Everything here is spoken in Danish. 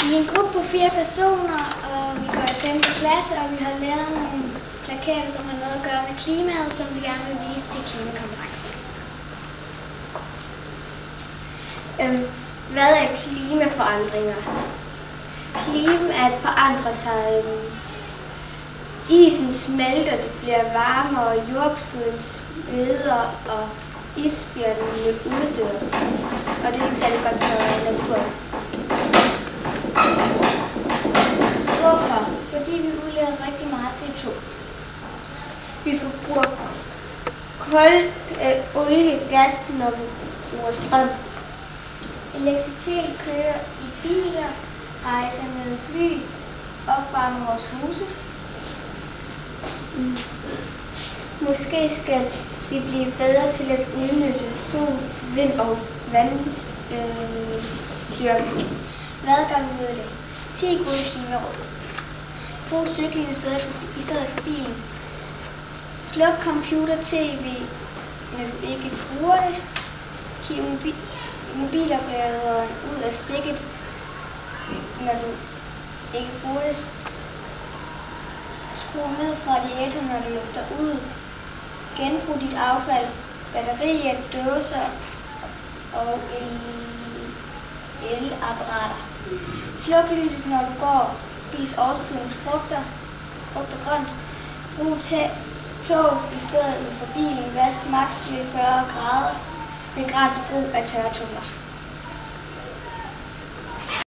Vi er en gruppe på 4 personer, og vi går i 5. klasse, og vi har lavet nogle plakater, som har noget at gøre med klimaet, som vi gerne vil vise til klimakonferencen. Hvad er klimaforandringer? Klimaet forandrer sig. Isen smelter, det bliver varmere, og jordkloden sveder, og isbjørnene uddør. Og det er ikke særlig godt for naturen. Hvorfor? Fordi vi udleder rigtig meget CO2. Vi forbruger kul, olie, gas, når vi bruger strøm. Elektricitet kører i biler, rejser med fly, opvarmer vores huse. Måske skal vi blive bedre til at udnytte sol, vind og vandstyrke. Hvad gør vi ved det? 10 gode klimaråd. Brug cyklen i stedet for bilen. Sluk computer, tv, når du ikke bruger det. Hiv mobilopladeren ud af stikket, når du ikke bruger det. Skru ned fra radiator, når du lufter ud. Genbrug dit affald, batterier, dåser og elapparater. Sluk lyset, når du går. Spis årstidens frugter og grønt. Brug tog i stedet for bilen. Vask maks ved 40 grader. Begræns brug af tørretumbler.